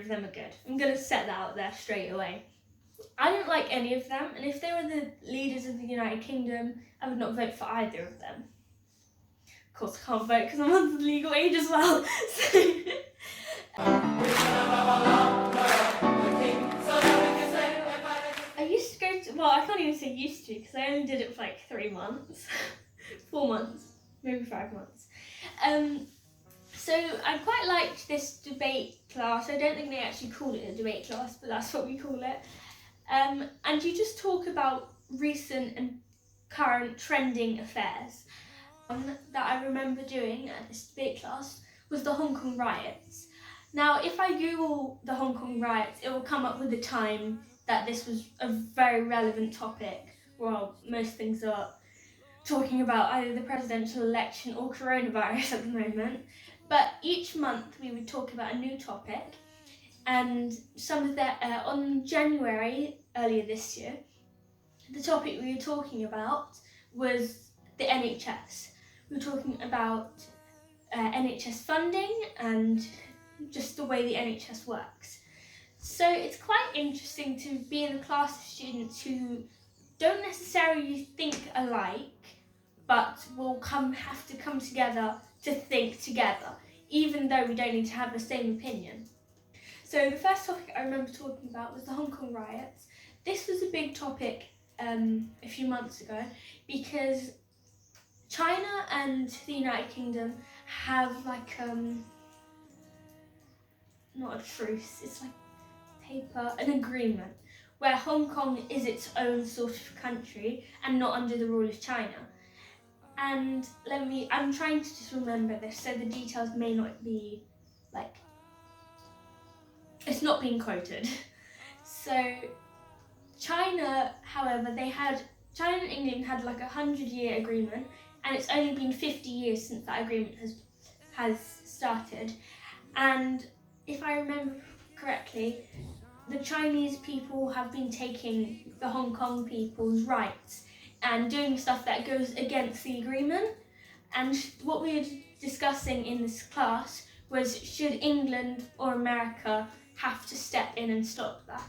of them are good. I'm going to set that out there straight away. I don't like any of them, and if they were the leaders of the United Kingdom, I would not vote for either of them. Of course, I can't vote because I'm under the legal age as well. I used to go to, well, I can't even say used to because I only did it for like 3 months, 4 months, maybe 5 months. So I quite liked this debate class. I don't think they actually call it a debate class, but that's what we call it. And you just talk about recent and current trending affairs. That I remember doing at this debate class was the Hong Kong Riots. Now, if I Google the Hong Kong Riots, it will come up with the time that this was a very relevant topic. Well, most things are talking about either the presidential election or coronavirus at the moment. But each month we would talk about a new topic, and some of that on January earlier this year, the topic we were talking about was the NHS. We were talking about NHS funding and just the way the NHS works. So it's quite interesting to be in a class of students who don't necessarily think alike, but will have to come together to think together, even though we don't need to have the same opinion. So the first topic I remember talking about was the Hong Kong Riots. This was a big topic a few months ago because China and the United Kingdom have like, not a truce, it's like an agreement where Hong Kong is its own sort of country and not under the rule of China. And I'm trying to just remember this, so the details may not be like, it's not being quoted. So China, however, China and England had like 100-year agreement, and it's only been 50 years since that agreement has started. And if I remember correctly, the Chinese people have been taking the Hong Kong people's rights and doing stuff that goes against the agreement. And what we were discussing in this class was, should England or America have to step in and stop that?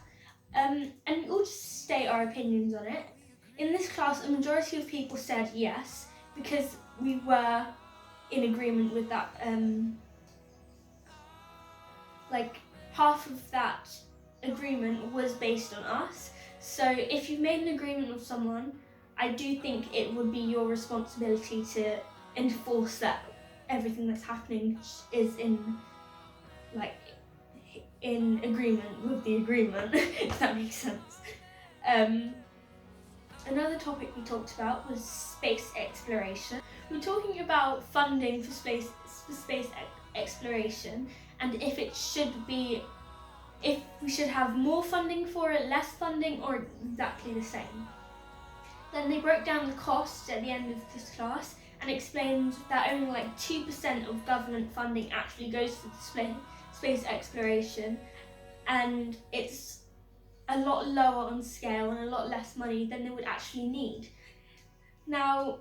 And we'll just state our opinions on it. In this class, a majority of people said yes, because we were in agreement with that. Like half of that agreement was based on us. So if you've made an agreement with someone, I do think it would be your responsibility to enforce that everything that's happening is in agreement with the agreement, if that makes sense. Another topic we talked about was space exploration. We were talking about funding for space exploration, and if we should have more funding for it, less funding, or exactly the same. Then they broke down the costs at the end of this class and explained that only like 2% of government funding actually goes to space exploration, and it's a lot lower on scale and a lot less money than they would actually need. Now,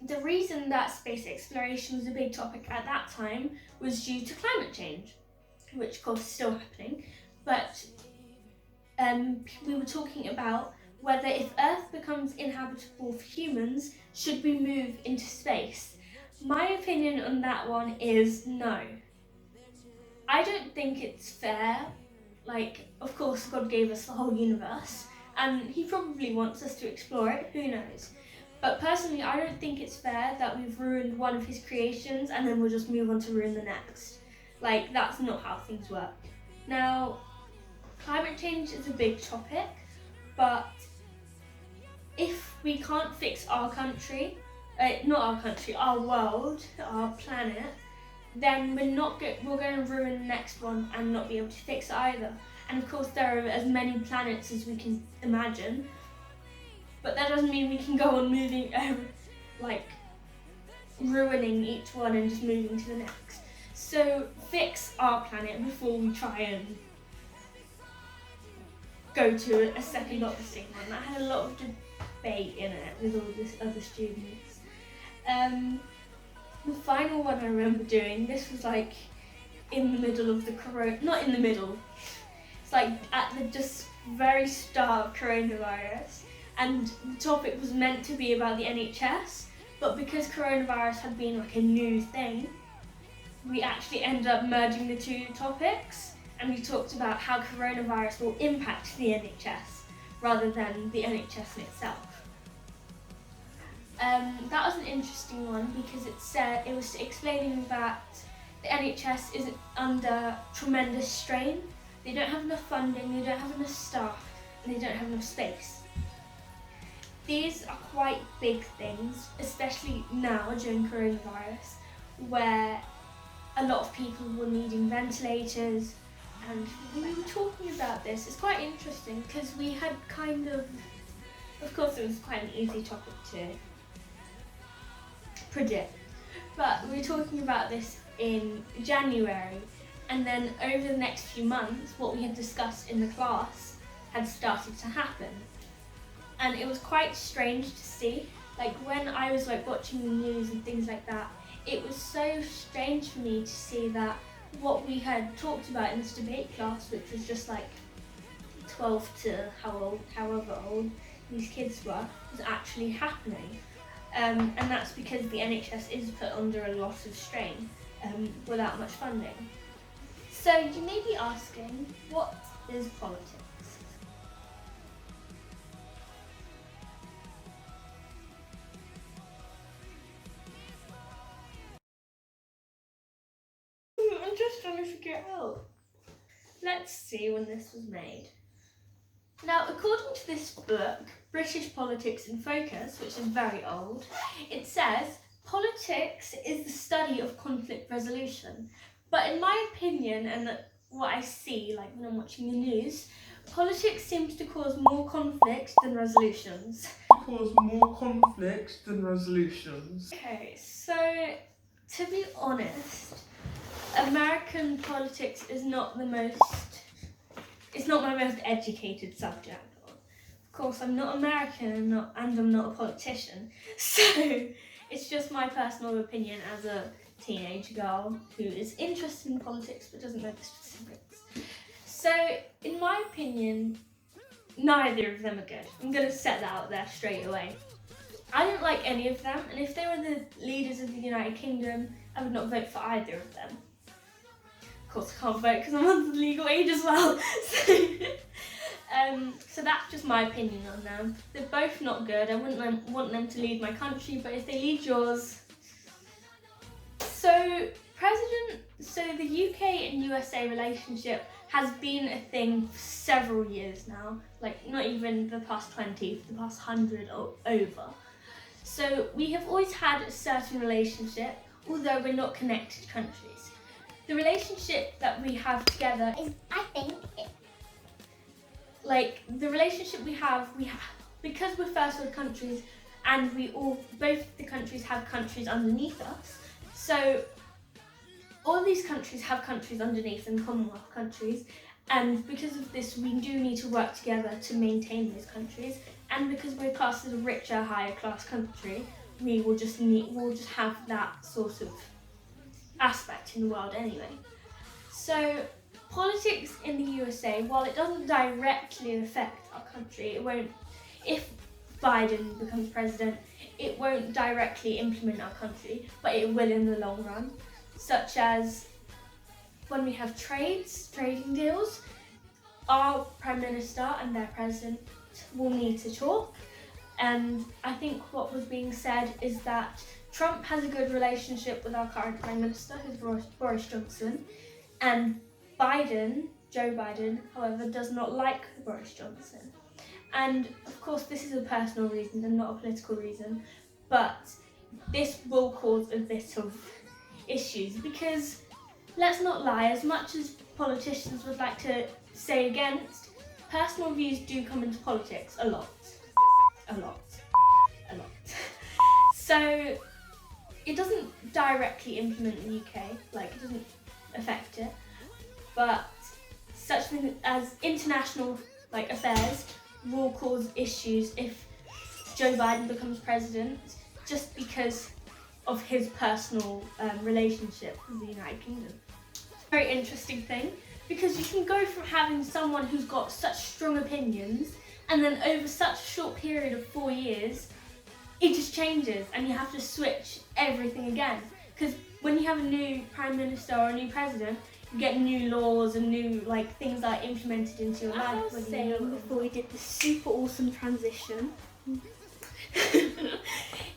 the reason that space exploration was a big topic at that time was due to climate change, which of course is still happening, but we were talking about whether if Earth becomes inhabitable for humans, should we move into space? My opinion on that one is no. I don't think it's fair. Like, of course, God gave us the whole universe, and he probably wants us to explore it, who knows? But personally, I don't think it's fair that we've ruined one of his creations and then we'll just move on to ruin the next. Like, that's not how things work. Now, climate change is a big topic, but if we can't fix our country, our world, our planet, then we're going to ruin the next one and not be able to fix it either. And of course, there are as many planets as we can imagine, but that doesn't mean we can go on moving, ruining each one and just moving to the next. So fix our planet before we try and go to a second opposite one. I had a lot of debate in it with all these other students. The final one I remember doing, this was like in the middle of the not in the middle, it's like at the just very start of coronavirus, and the topic was meant to be about the NHS, but because coronavirus had been like a new thing, we actually ended up merging the two topics, and we talked about how coronavirus will impact the NHS rather than the NHS in itself. That was an interesting one because it was explaining that the NHS is under tremendous strain. They don't have enough funding, they don't have enough staff, and they don't have enough space. These are quite big things, especially now during coronavirus, where a lot of people were needing ventilators, and we were talking about this. It's quite interesting because we had of course it was quite an easy topic to predict, but we were talking about this in January, and then over the next few months what we had discussed in the class had started to happen, and it was quite strange to see. Like when I was like watching the news and things like that, it was so strange for me to see that what we had talked about in this debate class, which was just like 12 to however old these kids were, was actually happening. And that's because the NHS is put under a lot of strain without much funding. So you may be asking, what is politics? I'm just trying to figure it out. Let's see when this was made. Now, according to this book, British Politics in Focus, which is very old, it says, politics is the study of conflict resolution. But in my opinion, and what I see, like when I'm watching the news, politics seems to cause more conflict than resolutions. Okay, so to be honest, American politics is not it's not my most educated subject. Of course, I'm not American and I'm not a politician, so it's just my personal opinion as a teenage girl who is interested in politics but doesn't know the specifics. So, in my opinion, neither of them are good. I'm going to set that out there straight away. I don't like any of them, and if they were the leaders of the United Kingdom, I would not vote for either of them. Of course, I can't vote because I'm under the legal age as well. So that's just my opinion on them. They're both not good. I wouldn't want them to lead my country, but if they lead yours. So the UK and USA relationship has been a thing for several years now. Like not even the past 20, the past 100 or over. So we have always had a certain relationship, although we're not connected countries. The relationship that we have together is, I think, the relationship we have because we're first world countries, and both the countries have countries underneath us. So all these countries have countries underneath them, Commonwealth countries, and because of this, we do need to work together to maintain those countries. And because we're classed as a richer, higher class country, we'll just have that sort of aspect in the world anyway. So politics in the USA, while it doesn't directly affect our country, it won't. If Biden becomes president, it won't directly implement our country, but it will in the long run. Such as when we have trading deals, our Prime Minister and their President will need to talk. And I think what was being said is that Trump has a good relationship with our current Prime Minister, who's Boris Johnson, and Joe Biden, however, does not like Boris Johnson. And of course, this is a personal reason and not a political reason, but this will cause a bit of issues because, let's not lie, as much as politicians would like to say against, personal views do come into politics a lot. So it doesn't directly implement the UK, it doesn't affect it, but such things as international affairs will cause issues if Joe Biden becomes president, just because of his personal relationship with the United Kingdom. Very interesting thing, because you can go from having someone who's got such strong opinions, and then over such a short period of 4 years, it just changes and you have to switch everything again. Because when you have a new Prime Minister or a new President, you get new laws and new things that are implemented into your life. As I was saying before we did this super awesome transition,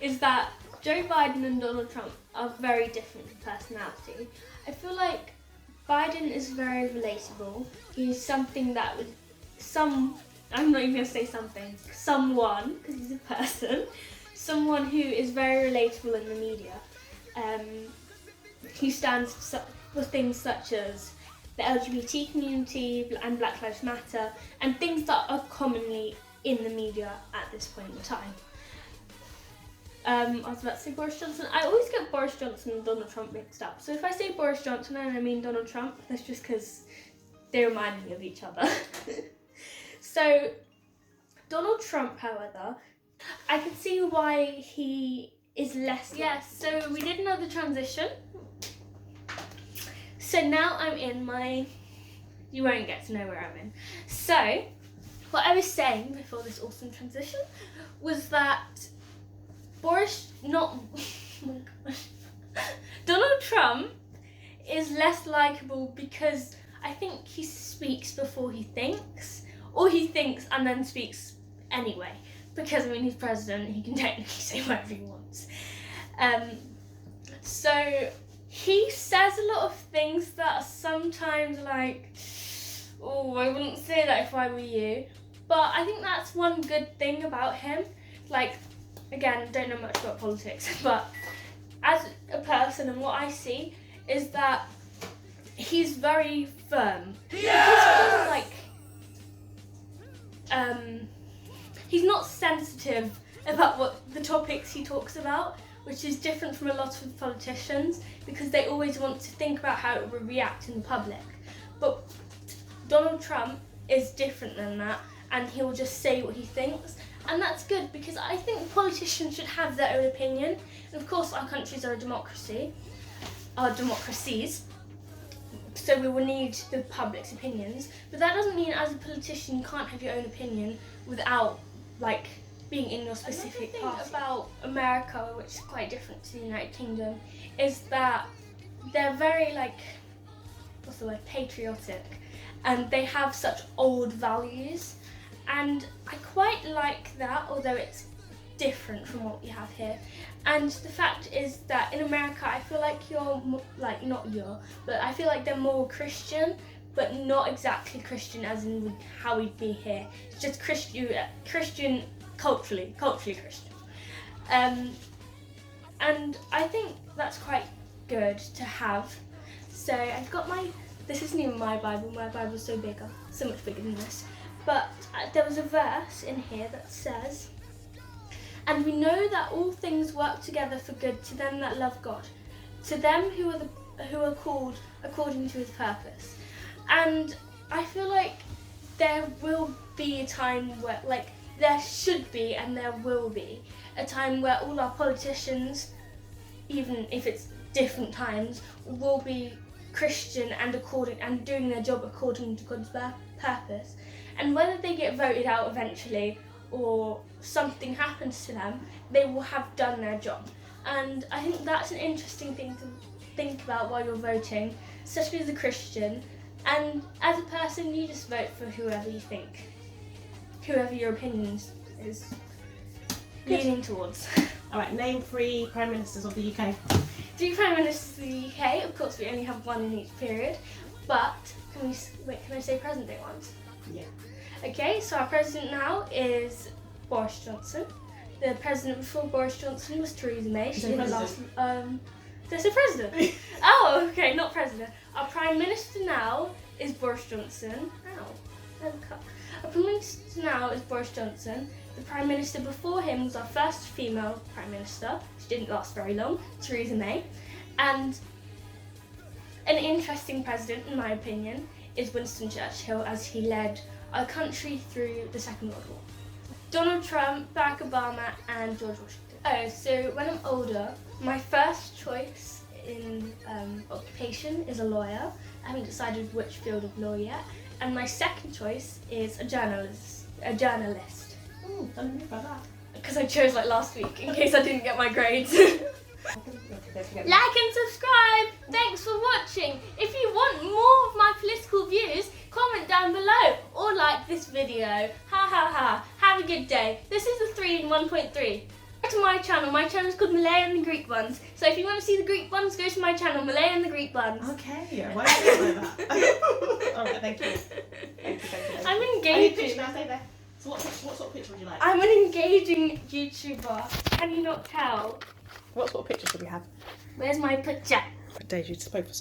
is that Joe Biden and Donald Trump are very different in personality. I feel like Biden is very relatable. He's something that would, I'm not even going to say something, someone, because he's a person, someone who is very relatable in the media. He stands for things such as the LGBT community and Black Lives Matter, and things that are commonly in the media at this point in time. I was about to say Boris Johnson. I always get Boris Johnson and Donald Trump mixed up. So if I say Boris Johnson and I mean Donald Trump, that's just because they remind me of each other. So Donald Trump, however, I can see why he is less. Yes, so we did another transition. So now I'm in my, you won't get to know where I'm in. So what I was saying before this awesome transition was that Donald Trump is less likable because I think he speaks before he thinks, or he thinks and then speaks anyway. Because he's president, he can technically say whatever he wants. So he says a lot of things that are sometimes oh, I wouldn't say that if I were you. But I think that's one good thing about him. Again, don't know much about politics, but as a person and what I see is that he's very firm. Yeah! He's not sensitive about what the topics he talks about, which is different from a lot of politicians because they always want to think about how it will react in the public. But Donald Trump is different than that, and he'll just say what he thinks. And that's good because I think politicians should have their own opinion. And of course our countries are democracies, so we will need the public's opinions. But that doesn't mean as a politician you can't have your own opinion without being in your specific party. Another thing about America, which is quite different to the United Kingdom, is that they're very patriotic, and they have such old values. And I quite like that, although it's different from what we have here. And the fact is that in America, I feel like I feel like they're more Christian, but not exactly Christian as in how we'd be here. It's just Christian culturally Christian. And I think that's quite good to have. So I've got this isn't even my Bible's so much bigger than this. But there was a verse in here that says, "And we know that all things work together for good to them that love God, to them who are called according to his purpose." And I feel like there will be a time where, there should be and there will be a time where all our politicians, even if it's different times, will be Christian and doing their job according to God's purpose. And whether they get voted out eventually or something happens to them, they will have done their job. And I think that's an interesting thing to think about while you're voting, especially as a Christian. And as a person, you just vote for whoever you think, whoever your opinion is leaning towards. All right, name 3 Prime Ministers of the UK. 3 Prime Ministers of the UK. Of course, we only have 1 in each period. But can I say present day ones? Yeah. Okay, so our president now is Boris Johnson. The president before Boris Johnson was Theresa May. She did the last. Did I say president? Oh, okay, not president. Our prime minister now is Boris Johnson. Ow. Our prime minister now is Boris Johnson. The prime minister before him was our first female prime minister. She didn't last very long, Theresa May. And an interesting president, in my opinion, is Winston Churchill, as he led our country through the Second World War. Donald Trump, Barack Obama, and George Washington. Oh, so when I'm older, my first choice in occupation is a lawyer, I haven't decided which field of law yet. And my second choice is a journalist. Ooh, don't know about that. Because I chose like last week in case I didn't get my grades. Like and subscribe! Thanks for watching! If you want more of my political views, comment down below or like this video. Ha ha ha. Have a good day. This is the 3 in 1.3. Go to my channel. My channel is called Malaya and the Greek Buns. So if you want to see the Greek Buns, go to my channel, Malaya and the Greek Buns. Okay, why do you like that? Alright, thank you. Thank you. I'm I need a engaging. picture now, stay there. So what sort of picture would you like? I'm an engaging YouTuber. Can you not tell? What sort of picture should we have? Where's my picture? Daisy, just spoke for